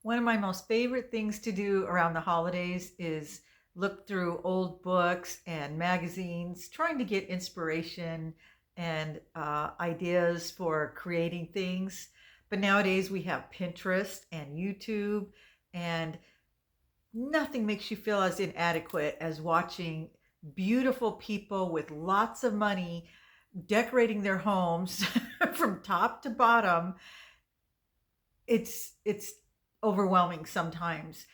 One of my most favorite things to do around the holidays is look through old books and magazines, trying to get inspiration and ideas for creating things. But nowadays we have Pinterest and YouTube, and nothing makes you feel as inadequate as watching beautiful people with lots of money decorating their homes from top to bottom. It's overwhelming sometimes.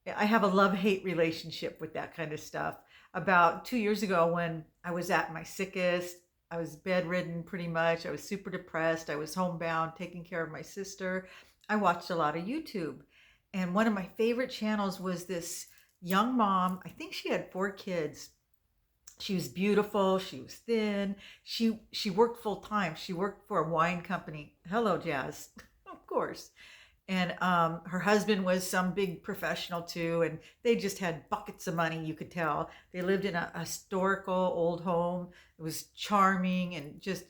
I have a love-hate relationship with that kind of stuff. About 2 years ago when I was at my sickest, I was bedridden pretty much. I was super depressed. I was homebound taking care of my sister. I watched a lot of YouTube. And one of my favorite channels was this young mom. I think she had 4 kids. She was beautiful, she was thin. She worked full time. She worked for a wine company. Hello, Jazz. Of course. And her husband was some big professional too, and they just had buckets of money. You could tell they lived in a historical old home. It was charming and just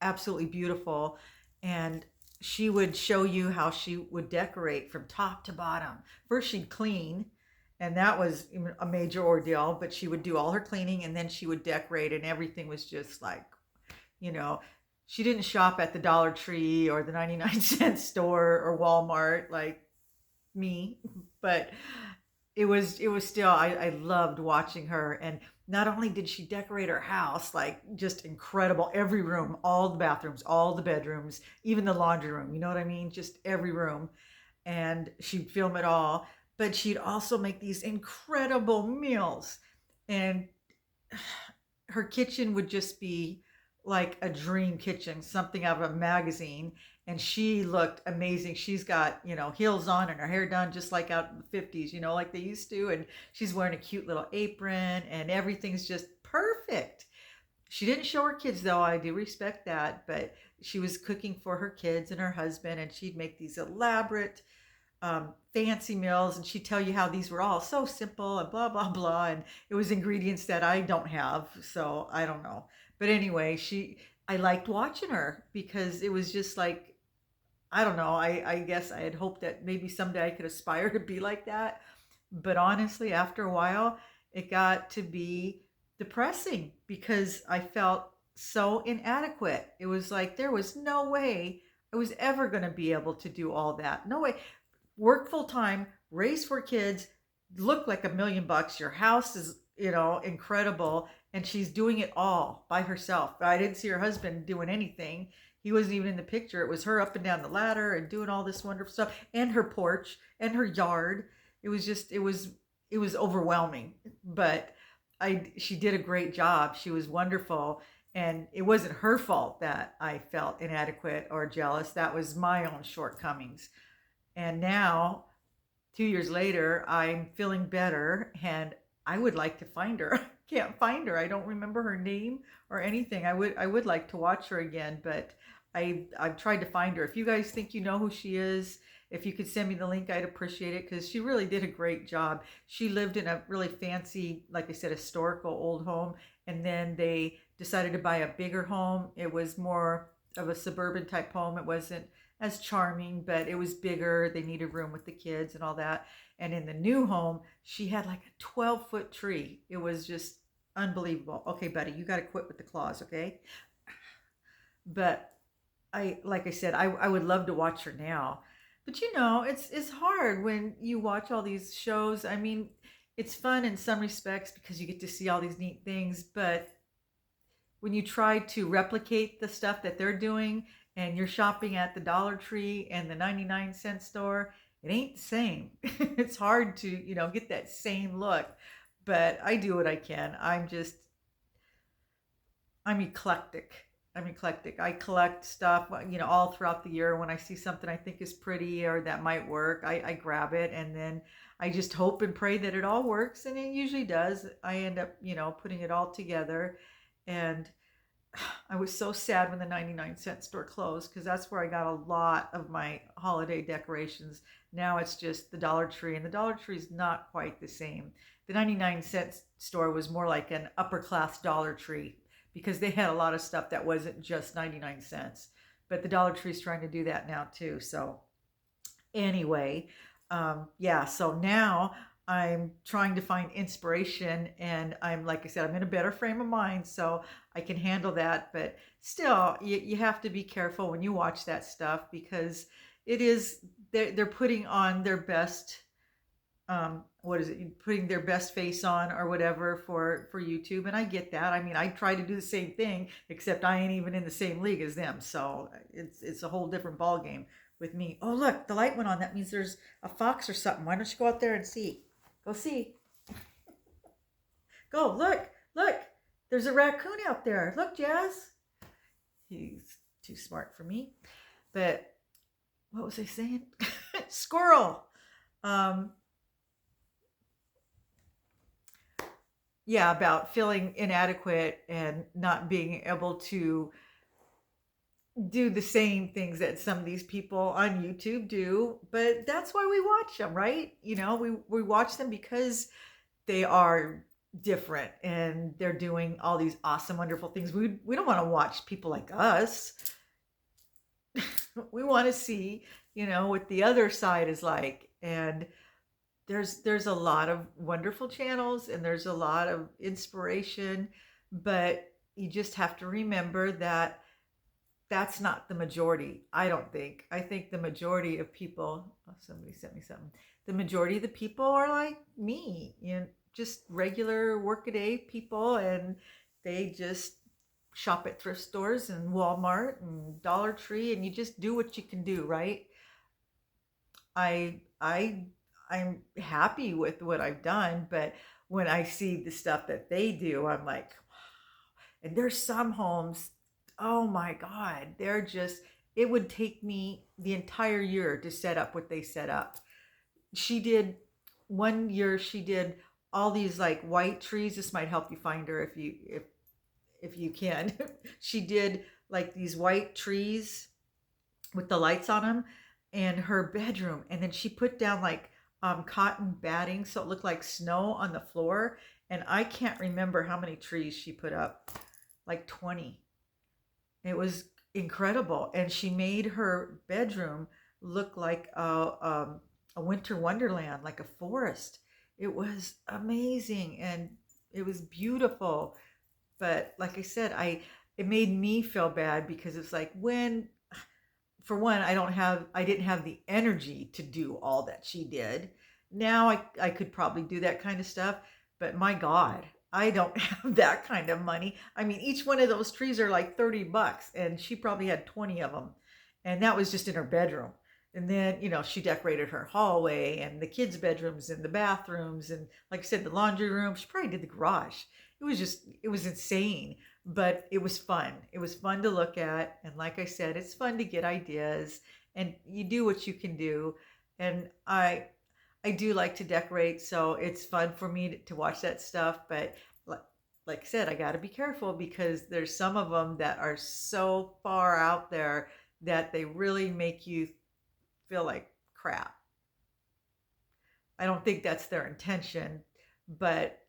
absolutely beautiful. And she would show you how she would decorate from top to bottom. First, she'd clean, and that was a major ordeal. But she would do all her cleaning, and then she would decorate, and everything was just like, you know, she didn't shop at the Dollar Tree or the 99-cent store or Walmart like me, but it was still I loved watching her. And not only did she decorate her house like just incredible, every room, all the bathrooms, all the bedrooms, even the laundry room, you know what I mean? Just every room. And she'd film it all, but she'd also make these incredible meals. And her kitchen would just be like a dream kitchen, something out of a magazine. And she looked amazing. She's got, heels on and her hair done just like out in the 50s, like they used to. And she's wearing a cute little apron and everything's just perfect. She didn't show her kids though. I do respect that. But she was cooking for her kids and her husband, and she'd make these elaborate fancy meals, and she'd tell you how these were all so simple and blah blah blah, and it was ingredients that I don't have, so I don't know. But anyway, I liked watching her because it was just like, I don't know, I guess I had hoped that maybe someday I could aspire to be like that. But honestly, after a while, it got to be depressing because I felt so inadequate. It was like there was no way I was ever going to be able to do all that. No way. Work full time, raise 4 kids, look like $1 million. Your house is, incredible. And she's doing it all by herself. I didn't see her husband doing anything. He wasn't even in the picture. It was her up and down the ladder and doing all this wonderful stuff, and her porch and her yard. It was just, it was overwhelming. But she did a great job. She was wonderful. And it wasn't her fault that I felt inadequate or jealous. That was my own shortcomings. And now, 2 years later, I'm feeling better, and I would like to find her. I can't find her. I don't remember her name or anything. I would like to watch her again, but I've tried to find her. If you guys think you know who she is, if you could send me the link, I'd appreciate it because she really did a great job. She lived in a really fancy, like I said, historical old home, and then they decided to buy a bigger home. It was more of a suburban type home. It wasn't as charming, but it was bigger. They needed room with the kids and all that. And in the new home, she had like a 12-foot tree. It was just unbelievable. Okay, buddy, you got to quit with the claws, okay? But like I said, I would love to watch her now. But it's hard when you watch all these shows. I mean, it's fun in some respects because you get to see all these neat things, but when you try to replicate the stuff that they're doing and you're shopping at the Dollar Tree and the 99-cent store, it ain't the same. It's hard to, get that same look. But I do what I can. I'm eclectic. I'm eclectic. I collect stuff, all throughout the year. When I see something I think is pretty or that might work, I grab it, and then I just hope and pray that it all works, and it usually does. I end up, putting it all together. And I was so sad when the 99-cent store closed because that's where I got a lot of my holiday decorations. Now it's just the Dollar Tree, and the Dollar Tree is not quite the same. The 99-cent store was more like an upper class Dollar Tree because they had a lot of stuff that wasn't just 99 cents. But the Dollar Tree is trying to do that now too. So anyway, Yeah, so now I'm trying to find inspiration, and I'm, like I said, I'm in a better frame of mind, so I can handle that. But still, you have to be careful when you watch that stuff because it is, they're putting on their best, what is it, putting their best face on or whatever for YouTube, and I get that. I mean, I try to do the same thing, except I ain't even in the same league as them, so it's a whole different ball game with me. Oh, look, the light went on. That means there's a fox or something. Why don't you go out there and see? Go see. Go, look, there's a raccoon out there. Look, Jazz. He's too smart for me. But what was I saying? Squirrel. um yeah, about feeling inadequate and not being able to do the same things that some of these people on YouTube do, but that's why we watch them, right? You know, we watch them because they are different and they're doing all these awesome, wonderful things. We don't want to watch people like us. We want to see, what the other side is like. And there's a lot of wonderful channels and there's a lot of inspiration, but you just have to remember that that's not the majority. I don't think. I think the majority of people, oh, somebody sent me something. The majority of the people are like me, just regular workaday people, and they just shop at thrift stores and Walmart and Dollar Tree, and you just do what you can do, right? I I'm happy with what I've done, but when I see the stuff that they do, I'm like, wow. And there's some homes, oh my God, they're just, it would take me the entire year to set up what they set up. She did, one year she did all these like white trees. This might help you find her if you can. She did like these white trees with the lights on them in her bedroom, and then she put down like cotton batting so it looked like snow on the floor. And I can't remember how many trees she put up, like 20. It was incredible, and she made her bedroom look like a winter wonderland, like a forest. It was amazing and it was beautiful. But like I said, I it made me feel bad because it's like, when, for one, I didn't have the energy to do all that she did. Now I could probably do that kind of stuff, but my God, I don't have that kind of money. I mean, each one of those trees are like $30, and she probably had 20 of them. And that was just in her bedroom. And then, she decorated her hallway and the kids' bedrooms and the bathrooms. And like I said, the laundry room. She probably did the garage. It was insane, but it was fun. It was fun to look at. And like I said, it's fun to get ideas, and you do what you can do. And I do like to decorate, so it's fun for me to watch that stuff. But like I said, I got to be careful because there's some of them that are so far out there that they really make you feel like crap. I don't think that's their intention, but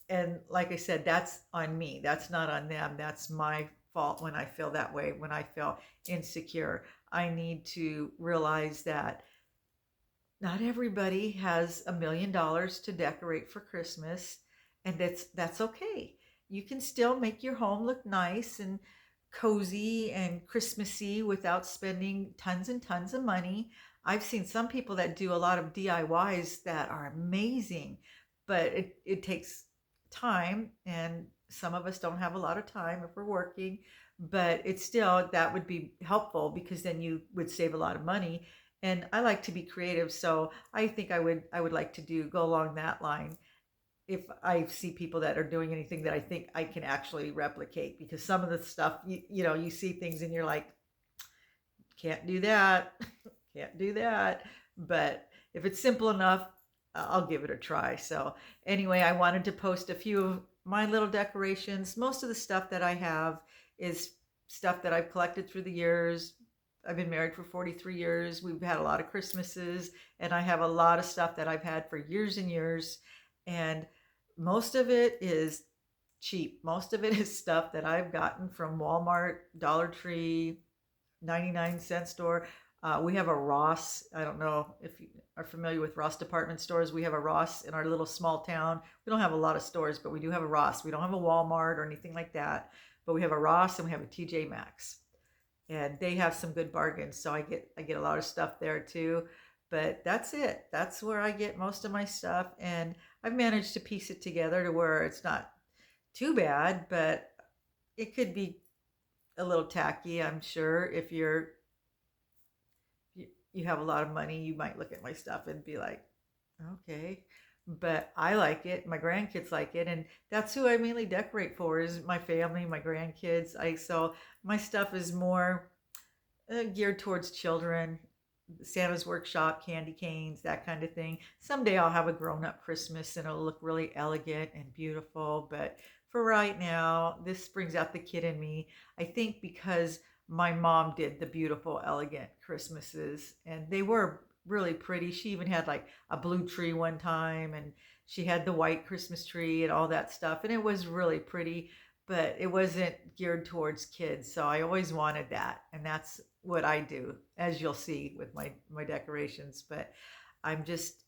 and like I said, that's on me. That's not on them. That's my fault when I feel that way, when I feel insecure. I need to realize that not everybody has $1 million to decorate for Christmas, and that's okay. You can still make your home look nice and cozy and Christmassy without spending tons and tons of money. I've seen some people that do a lot of DIYs that are amazing, but it takes time, and some of us don't have a lot of time if we're working. But it's still, that would be helpful because then you would save a lot of money. And I like to be creative, so I think I would like to go along that line if I see people that are doing anything that I think I can actually replicate. Because some of the stuff, you see things and you're like, can't do that, can't do that. But if it's simple enough, I'll give it a try. So anyway, I wanted to post a few of my little decorations. Most of the stuff that I have is stuff that I've collected through the years. I've been married for 43 years. We've had a lot of Christmases, and I have a lot of stuff that I've had for years and years. And most of it is cheap. Most of it is stuff that I've gotten from Walmart, Dollar Tree, 99-cent store. We have a Ross. I don't know if you are familiar with Ross department stores. We have a Ross in our little small town. We don't have a lot of stores, but we do have a Ross. We don't have a Walmart or anything like that, but we have a Ross and we have a TJ Maxx, and they have some good bargains. So I get a lot of stuff there too. But that's it. That's where I get most of my stuff, and I've managed to piece it together to where it's not too bad, but it could be a little tacky, I'm sure. If you have a lot of money, you might look at my stuff and be like, okay. But I like it. My grandkids like it, and that's who I mainly decorate for is my family, my grandkids. I so my stuff is more geared towards children. Santa's workshop, candy canes, that kind of thing. Someday I'll have a grown-up Christmas and it'll look really elegant and beautiful, but for right now, this brings out the kid in me. I think because my mom did the beautiful, elegant Christmases, and they were really pretty. She even had like a blue tree one time, and she had the white Christmas tree and all that stuff, and it was really pretty, but it wasn't geared towards kids. So I always wanted that, and that's what I do, as you'll see with my decorations. But I'm just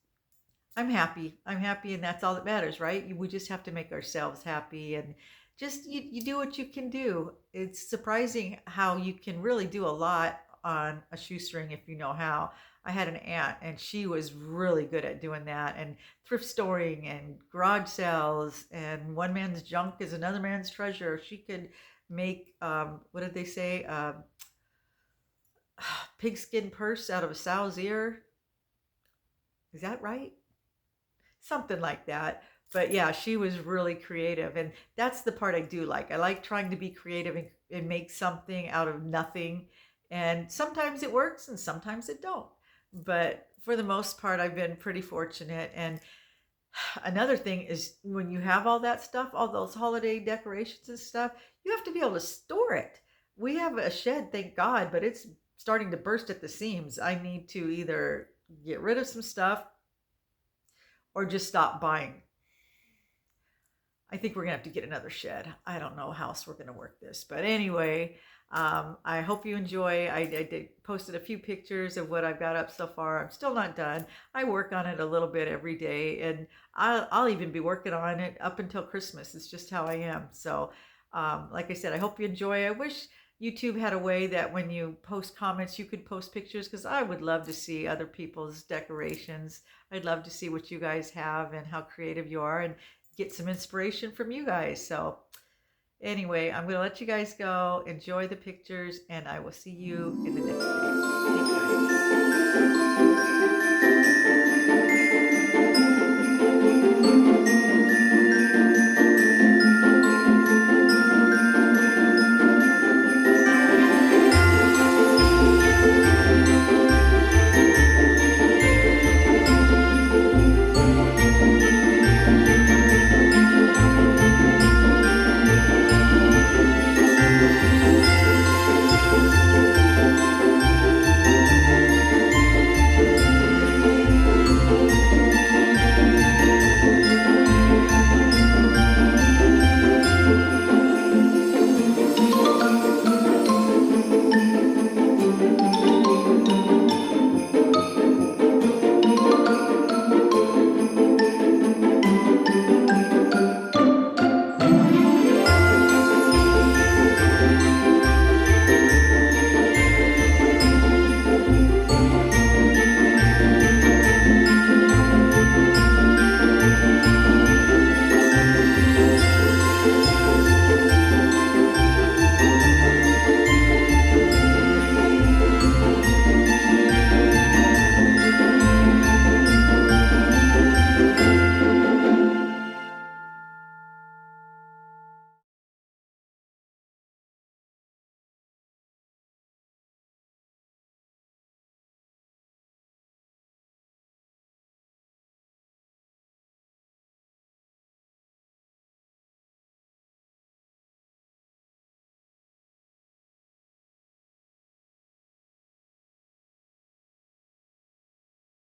I'm happy. I'm happy, and that's all that matters, right? We just have to make ourselves happy, and just you do what you can do. It's surprising how you can really do a lot on a shoestring if you know how. I had an aunt, and she was really good at doing that, and thrift storing and garage sales, and one man's junk is another man's treasure. She could make what did they say? Pigskin purse out of a sow's ear. Is that right? Something like that. But yeah, she was really creative, and that's the part I do like. I like trying to be creative and make something out of nothing. And sometimes it works and sometimes it don't. But for the most part, I've been pretty fortunate. And another thing is when you have all that stuff, all those holiday decorations and stuff, you have to be able to store it. We have a shed, thank God, but it's starting to burst at the seams. I need to either get rid of some stuff or just stop buying. I think we're gonna have to get another shed. I don't know how else we're gonna work this, but anyway, I hope you enjoy. I did posted a few pictures of what I've got up so far. I'm still not done. I work on it a little bit every day, and I'll even be working on it up until Christmas. It's just how I am. So, like I said, I hope you enjoy. I wish YouTube had a way that when you post comments, you could post pictures because I would love to see other people's decorations. I'd love to see what you guys have and how creative you are and get some inspiration from you guys. So anyway, I'm going to let you guys go. Enjoy the pictures, and I will see you in the next video. Take care.